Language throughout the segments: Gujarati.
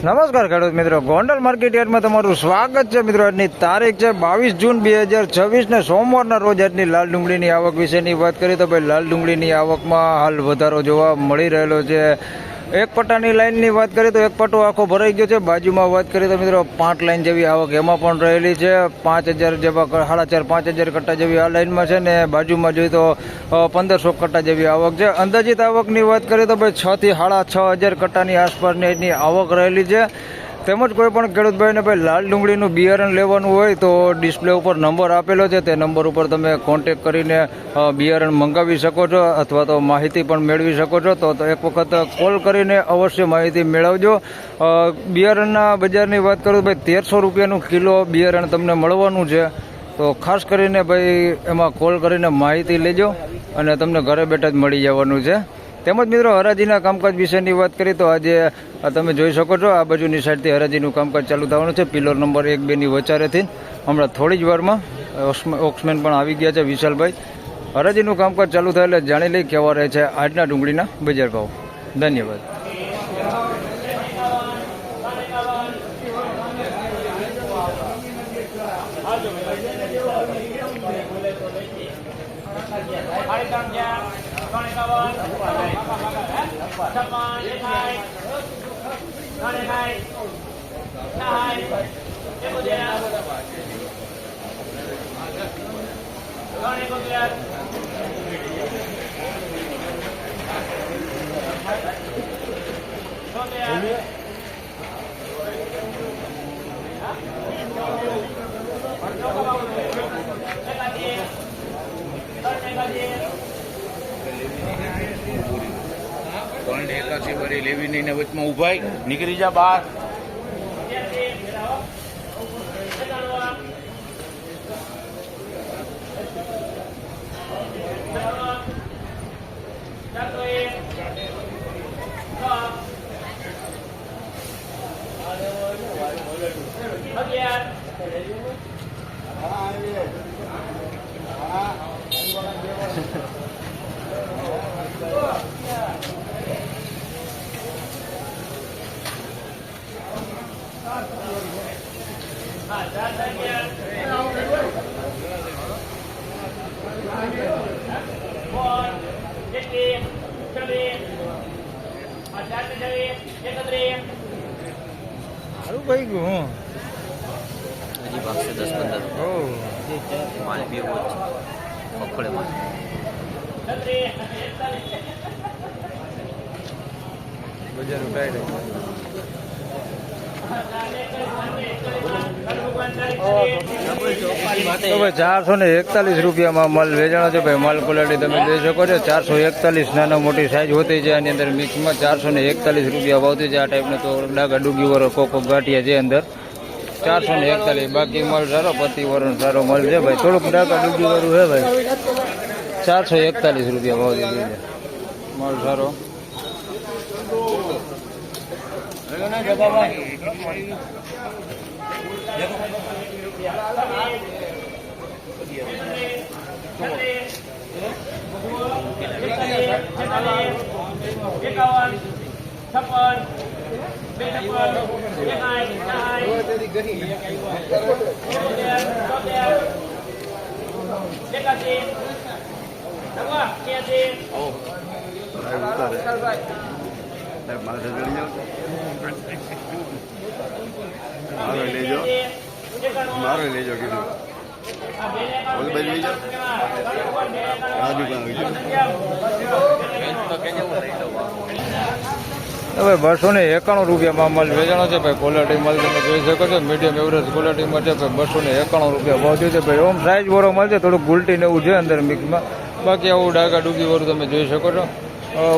નમસ્કાર ખેડૂત મિત્રો, ગોંડલ માર્કેટ યાર્ડમાં તમારું સ્વાગત છે મિત્રો. આજની તારીખ છે 22 જૂન 2026 ને સોમવારના રોજ આજની લાલ ડુંગળીની આવક વિશેની વાત કરીએ તો ભાઈ લાલ ડુંગળીની આવકમાં હાલ વધારો જોવા મળી રહેલો છે. એક પટ્ટાની લાઇનની વાત કરીએ તો એક પટ્ટો આખો ભરાઈ ગયો છે. બાજુમાં વાત કરીએ તો મિત્રો 5 લાઇન જેવી આવક એમાં પણ રહેલી છે. 5000 જેવા 4.5-5000 કટ્ટા જેવી આ લાઇનમાં છે ને બાજુમાં જોઈએ તો 1500 કટ્ટા જેવી આવક છે. અંદાજિત આવકની વાત કરીએ તો ભાઈ 6 થી 6500 કટ્ટાની આસપાસની એની આવક રહેલી છે. તેમજ કોઈ પણ ખેડૂતભાઈને ભાઈ લાલ ડુંગળીનું બિયારણ લેવાનું હોય તો ડિસ્પ્લે ઉપર નંબર આપેલો છે, તે નંબર ઉપર તમે કોન્ટેક કરીને બિયારણ મંગાવી શકો છો અથવા તો માહિતી પણ મેળવી શકો છો. તો એક વખત કોલ કરીને અવશ્ય માહિતી મેળવજો. બિયારણના બજારની વાત કરું તો ભાઈ 1300 રૂપિયાનું કિલો બિયારણ તમને મળવાનું છે. તો ખાસ કરીને ભાઈ એમાં કોલ કરીને માહિતી લેજો અને તમને ઘરે બેઠા જ મળી જવાનું છે. તેમજ મિત્રો હરાજીના કામકાજ વિશેની વાત કરીએ તો આજે તમે જોઈ શકો છો આ બાજુની સાઈડથી હરાજીનું કામકાજ ચાલુ થવાનું છે. પિલર નંબર 1-2ની વચારેથી હમણાં થોડી જ વારમાં ઓક્સમેન પણ આવી ગયા છે વિશાલભાઈ. હરાજીનું કામકાજ ચાલુ થાય એટલે જાણી લઈ કેવા રહે છે આજના ડુંગળીના બજાર ભાવ. ધન્યવાદ. એકાસી વરી લેવી નહીં ને વચમાં ઉભાઈ નીકળી જા બહાર. સારું ભાઈ ગયું હું હજી ભાગશે 10-15 માલ બી એવો જ છે પકડે માલ. બજાર ઉઠાઈ રહ્યું. તો ભાઈ 441 રૂપિયામાં માલ વેચાણો છે. ભાઈ માલ ક્વોલિટી તમે જોઈ શકો છો. 441 નાના મોટી સાઈઝ હોતી છે. આની અંદર મિક્સમાં 441 રૂપિયા ભાવતી છે. આ ટાઈપનો તો ડાગા ડુગી વાળો કોકો ગાંઠિયા છે અંદર 441. બાકી માલ સારો પતિવરણ સારો માલ છે ભાઈ. થોડુંક ડાગા ડુગી વાળું છે ભાઈ. 441 રૂપિયા ભાવતી છે માલ સારો. મારો લેજો કીધું હવે 291 રૂપિયામાં માલ વેચાણો છે ભાઈ. ક્વોલિટી માલ તમે જોઈ શકો છો. મીડિયમ એવરેજ ક્વોલિટીમાં છે ભાઈ. 291 રૂપિયા ભાવ છે ભાઈ. ઓમ સાઈઝ વાળો માલ છે, થોડુંક ગુલટી ને એવું છે અંદર મિક્સમાં. બાકી આવું ડાગા ડુગી વાળું તમે જોઈ શકો છો.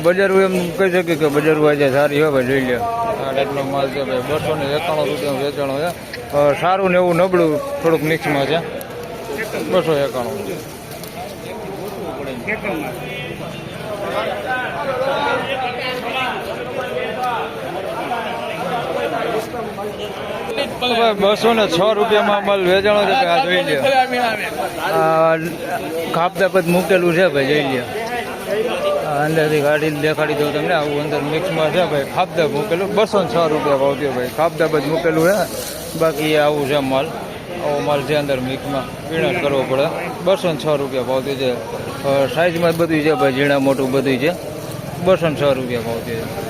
બજારું એમ કહી શકીએ કે બજારું આજે સારી હોય ભાઈ. લઈ લે આ ટાઈપનો માલ છે ભાઈ. 291 રૂપિયા વેચાણો છે. સારું ને એવું નબળું થોડુંક મિક્સમાં છે. 291. ₹206 રૂપિયામાં માલ વેચાણો છે. આ જોઈ લે, ખાપતા પદ મૂકેલું છે ભાઈ, જોઈ લે. અંદરથી ગાડી દેખાડી દઉં તમને. આવું અંદર મિક્સમાં છે ભાઈ. ખાબદાબ મૂકેલું 206 રૂપિયા ભાવ થયો ભાઈ. ખાબદાબ જ મૂકેલું છે. બાકી આવું છે માલ. આવો માલ છે અંદર મિક્સમાં. પીણા કરવો પડે. 206 રૂપિયા ભાવ થયો છે. સાઇઝમાં બધું છે ભાઈ. ઝીણા મોટું બધું છે. 206 રૂપિયા ભાવ થયો છે.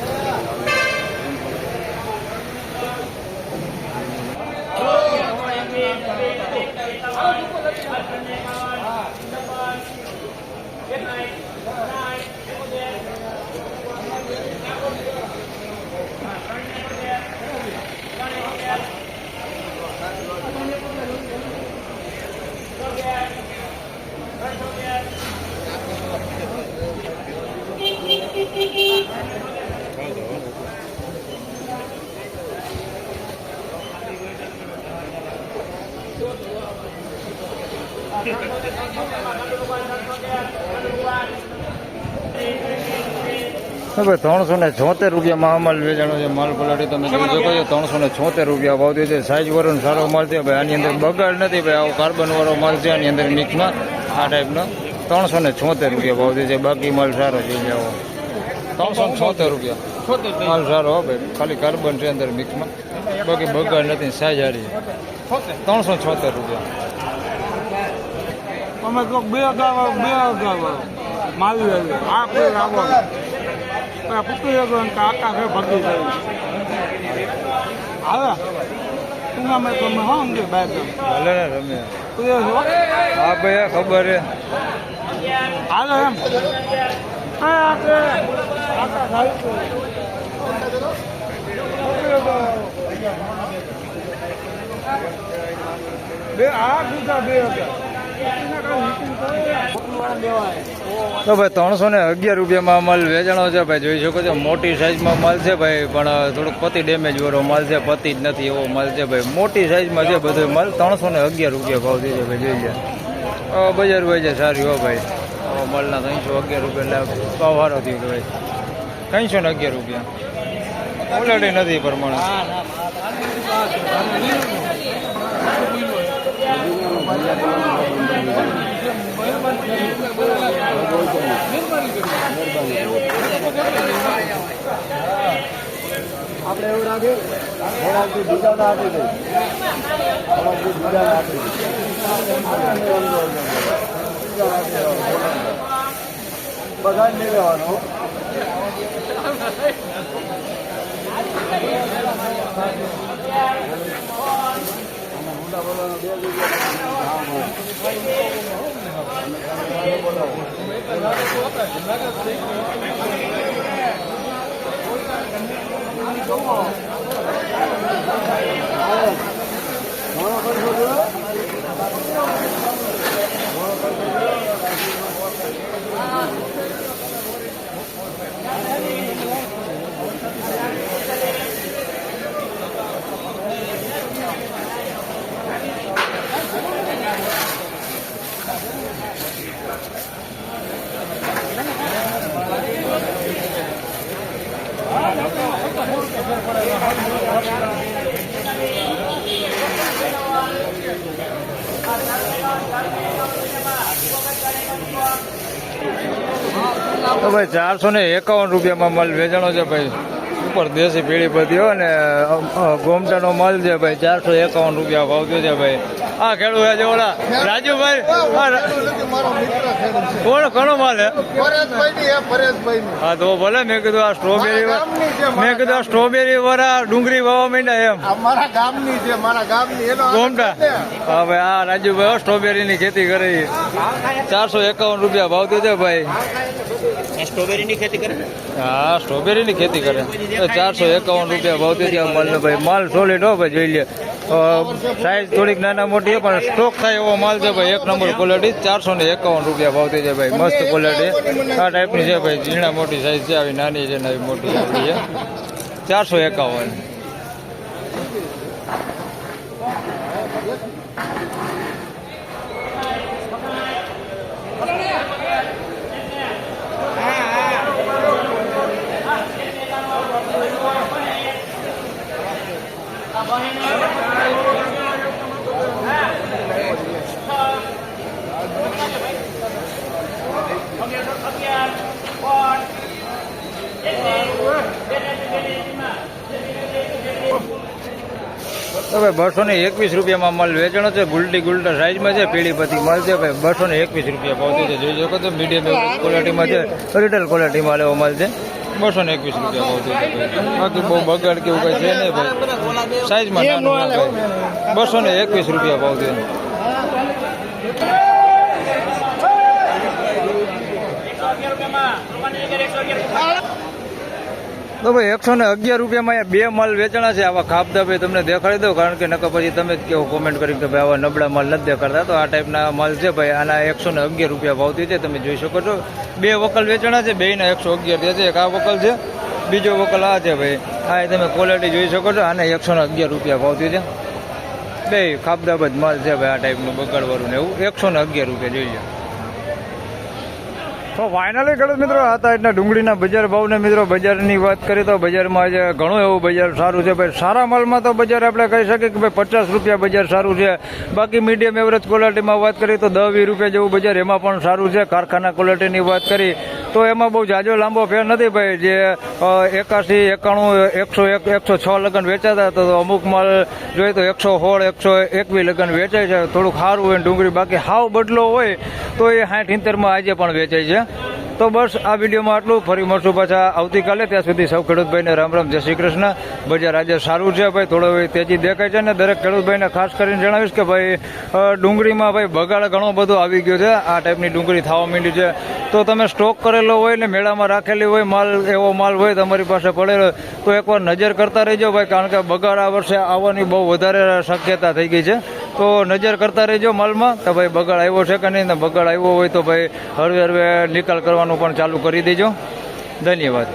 હવે 376 રૂપિયામાં માલ વેચાણો છે. માલ ક્વોલિટી તમે જોઈ શકો છો. 376 રૂપિયા ભાવ થયો છે. સાઇઝ વાળો સારો માલ છે ભાઈ. આની અંદર બગાડ નથી ભાઈ. આવો કાર્બન વાળો માલ છે આની અંદર મિક્સમાં. આ ટાઈપનો 376 રૂપિયા ભાવ થયો છે. બાકી માલ સારો છે. જાઓ 376 રૂપિયા માલ સારો હો ભાઈ. ખાલી કાર્બન છે અંદર મિક્સમાં. બાકી બગાડ નથી. સાઇઝ સારી છે. 376 રૂપિયા. અમે તો બે અગાવ માલ આ કોઈ આવો પુત્રી કાકા છે ભગી જાય આવે તું અમે તમે હા અંગે બાય ભલે ને રમે. તું એ છો હા ભાઈ ખબર છે. હાલો એમ બે આ બીજા બે તો ભાઈ 311 રૂપિયામાં માલ વેચાણો છે ભાઈ. જોઈ શકો છો. મોટી સાઇઝમાં માલ છે ભાઈ. પણ થોડુંક પતિ ડેમેજ વાળો માલ છે. પતિ જ નથી એવો માલ છે ભાઈ. મોટી સાઇઝમાં છે બધો માલ. 311 રૂપિયા ભાવ થઈ છે ભાઈ. જોઈ લે બજાર ભાઈ છે સારી હો ભાઈ. માલના 311 રૂપિયા એટલે ભાવ સારો થયો ભાઈ. 311 રૂપિયા ઓલરેડી નથી પ્રમાણે. આપણે એવું રાખીએ થોડાકથી બીજા આપી દઈએ થોડાકથી બીજા આપી બધા જ લઈ લેવાનું. તો ભાઈ 451 રૂપિયામાં માલ વેચાણો છે ભાઈ. ઉપર દેશી પેઢી બધી હોય ને ગોમટાનો માલ છે ભાઈ. 451 રૂપિયા ભાવ થયો છે ભાઈ. આ ખેડૂત છે ઓલા રાજુભાઈ. કોણ ઘણો માલ હે? હા તો ભલે. મેં કીધું આ સ્ટ્રોબેરી વાળા ડુંગળી વાવા માંડ્યા એમ. મારા ગામની છે મારા ગામની ગોમટા. હા ભાઈ આ રાજુભાઈ સ્ટ્રોબેરી ની ખેતી કરે. 451 રૂપિયા ભાવ થયો છે ભાઈ. સ્ટ્રોબેરી ની ખેતી કરે. હા સ્ટ્રોબેરી ની ખેતી કરે. 451 રૂપિયા ભાવ થયો છે માલ ભાઈ. માલ સોલિડ હો ભાઈ. જોઈ લે. સાઈઝ થોડીક નાના મોટી પણ સ્ટોક થાય એવો માલ છે ભાઈ. 1 નંબર ક્વોલિટી. 451 રૂપિયા ભાવ થઈ છે ભાઈ. મસ્ત ક્વોલિટી આ ટાઈપની છે ભાઈ. ઝીણા મોટી સાઈઝ છે. આવી નાની છે ને આવી મોટી આપણી છે. 451. One. તો ભાઈ 221 રૂપિયામાં માલ વેચાણો છે. ગુલટા સાઈઝમાં છે, પીળી પત્તી માલ છે ભાઈ. 221 રૂપિયા ભાવથી છે. જોઈ શકો છો મીડિયમ ક્વોલિટીમાં છે, રિટેલ ક્વોલિટીમાં લેવો માલ છે. 221 રૂપિયા ભાવથી છે ભાઈ. બાકી બહુ બગાડ કે એવું કંઈ છે નહીં ભાઈ. સાઈઝમાં નાનું માલ ભાઈ. 221 રૂપિયા ભાવથી. તો ભાઈ 111 રૂપિયામાં અહીંયા બે માલ વેચાણા છે. આવા ખાપદા ભાઈ તમને દેખાડી દઉં, કારણ કે નકર પછી તમે જ કેવો કોમેન્ટ કરી કે ભાઈ આવા નબળા માલ નથી દેખાડતા. તો આ ટાઈપના માલ છે ભાઈ. આના 111 રૂપિયા ભાવથી છે. તમે જોઈ શકો છો બે વકલ વેચાણા છે. બેના 111 છે. એક આ વકલ છે, બીજો વકલ આ છે ભાઈ. આ તમે ક્વોલિટી જોઈ શકો છો. આને 111 રૂપિયા ભાવથી છે. બે ખાપદાબાદ માલ છે ભાઈ. આ ટાઈપનું બગાડવાળું ને એવું 111 રૂપિયા જોઈએ. તો ફાઇનલી ખેડૂત મિત્રો આ ટાઈપના ડુંગળીના બજાર ભાવને મિત્રો બજારની વાત કરીએ તો બજારમાં આજે ઘણું એવું બજાર સારું છે ભાઈ. સારા માલમાં તો બજાર આપણે કહી શકીએ કે ભાઈ 50 રૂપિયા બજાર સારું છે. બાકી મીડિયમ એવરેજ ક્વોલિટીમાં વાત કરીએ તો 10-20 રૂપિયા જેવું બજાર એમાં પણ સારું છે. કારખાના ક્વોલિટીની વાત કરી તો એમાં બહુ જાજો લાંબો ફેર નથી ભાઈ. જે 81, 91, 101, 106 લગન વેચાતા તો અમુક માલ જોઈએ તો 116, 121 લગન વેચાય છે. થોડુંક સારું હોય ડુંગળી. બાકી હાવ બદલો હોય તો એ 60-70 આજે પણ વેચાય છે. તો બસ આ વિડીયોમાં આટલું. ફરી મળશું પાછા આવતીકાલે. ત્યાં સુધી સૌ ખેડૂતભાઈને રામ રામ, જય શ્રી કૃષ્ણ. બજાર આજે સારું છે ભાઈ. થોડો તેજી દેખાય છે ને દરેક ખેડૂતભાઈને ખાસ કરીને જણાવીશ કે ભાઈ ડુંગળીમાં ભાઈ બગાડ ઘણો બધો આવી ગયો છે. આ ટાઈપની ડુંગળી થવા માંડી છે. તો તમે સ્ટોક કરેલો હોય ને મેળામાં રાખેલી હોય માલ, એવો માલ હોય તમારી પાસે પડેલો તો એકવાર નજર કરતા રહેજો ભાઈ. કારણ કે બગાડ આ વર્ષે આવવાની બહુ વધારે શક્યતા થઈ ગઈ છે. તો નજર કરતા રહેજો માલમાં કે ભાઈ બગાડ આવ્યો છે કે નહીં. ને બગાડ આવ્યો હોય તો ભાઈ હળવે નિકાલ કરવાનું પણ ચાલુ કરી દેજો. ધન્યવાદ.